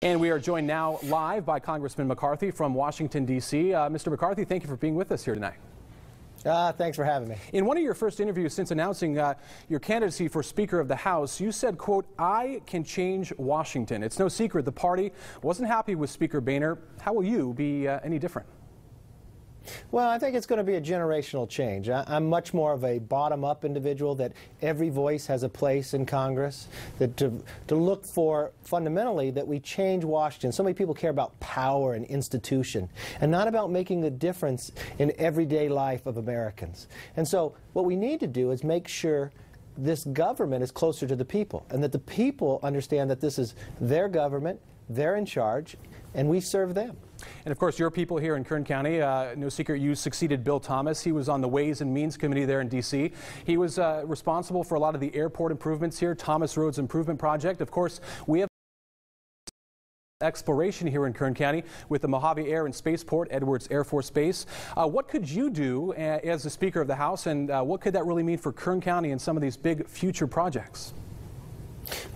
And we are joined now live by Congressman McCarthy from Washington, D.C. Mr. McCarthy, thank you for being with us here tonight. Thanks for having me. In one of your first interviews since announcing your candidacy for Speaker of the House, you said, quote, "I can change Washington." It's no secret the party wasn't happy with Speaker Boehner. How will you be any different? Well, I think it's going to be a generational change. I'm much more of a bottom-up individual, that every voice has a place in Congress, that to look for, fundamentally, that we change Washington. So many people care about power and institution, and not about making a difference in everyday life of Americans. And so what we need to do is make sure this government is closer to the people, and that the people understand that this is their government, they're in charge, and we serve them. And of course, your people here in Kern County, no secret you succeeded Bill Thomas. He was on the Ways and Means Committee there in D.C. He was responsible for a lot of the airport improvements here, Thomas Roads Improvement Project. Of course, we have exploration here in Kern County with the Mojave Air and Spaceport, Edwards Air Force Base. What could you do as the Speaker of the House, and what could that really mean for Kern County and some of these big future projects?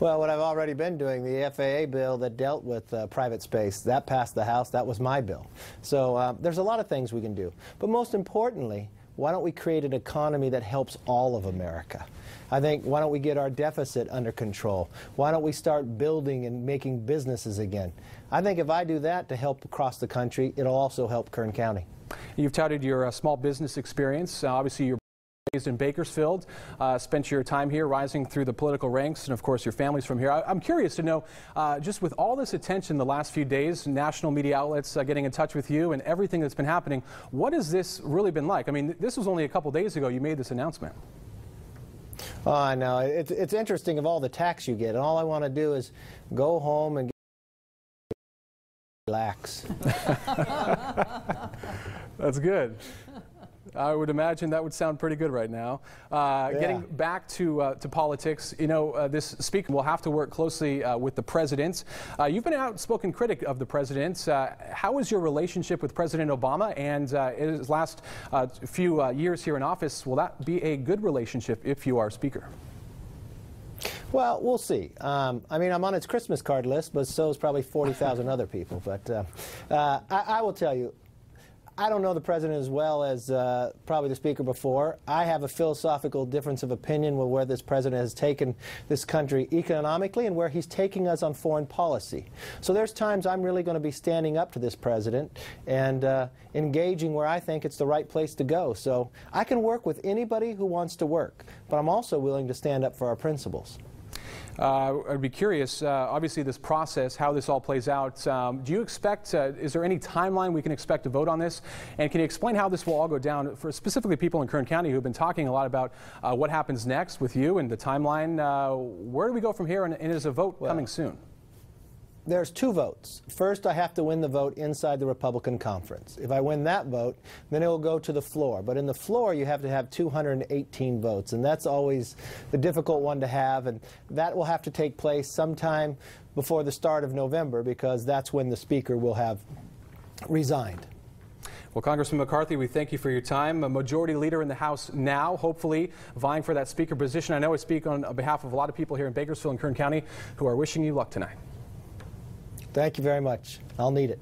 Well, what I've already been doing, the FAA bill that dealt with private space, that passed the House. That was my bill. So there's a lot of things we can do. But most importantly, why don't we create an economy that helps all of America? I think, why don't we get our deficit under control? Why don't we start building and making businesses again? I think if I do that to help across the country, it'll also help Kern County. You've touted your small business experience. Obviously, you're raised in Bakersfield, spent your time here rising through the political ranks, and of course your family's from here. I'm curious to know, just with all this attention the last few days, national media outlets getting in touch with you and everything that's been happening, what has this really been like? I mean, this was only a couple days ago you made this announcement. Oh, I know. It's interesting of all the tax you get, and all I want to do is go home and relax. That's good. I would imagine that would sound pretty good right now. Yeah. Getting back to politics, you know, this speaker will have to work closely with the president. You've been an outspoken critic of the president. How is your relationship with President Obama, and in his last few years here in office, will that be a good relationship if you are speaker? Well, we'll see. I mean, I'm on its Christmas card list, but so is probably 40,000 other people. But I will tell you, I don't know the president as well as probably the speaker before. I have a philosophical difference of opinion with where this president has taken this country economically and where he's taking us on foreign policy. So there's times I'm really going to be standing up to this president and engaging where I think it's the right place to go. So I can work with anybody who wants to work, but I'm also willing to stand up for our principles. I'd be curious, obviously this process, how this all plays out. Do you expect, is there any timeline we can expect to vote on this? And can you explain how this will all go down for specifically people in Kern County who have been talking a lot about what happens next with you and the timeline? Where do we go from here, and is a vote coming soon? There's two votes. First, I have to win the vote inside the Republican conference. If I win that vote, then it will go to the floor. But in the floor, you have to have 218 votes, and that's always the difficult one to have, and that will have to take place sometime before the start of November, because that's when the speaker will have resigned. Well, Congressman McCarthy, we thank you for your time. A majority leader in the House now, hopefully vying for that speaker position. I know I speak on behalf of a lot of people here in Bakersfield and Kern County who are wishing you luck tonight. Thank you very much. I'll need it.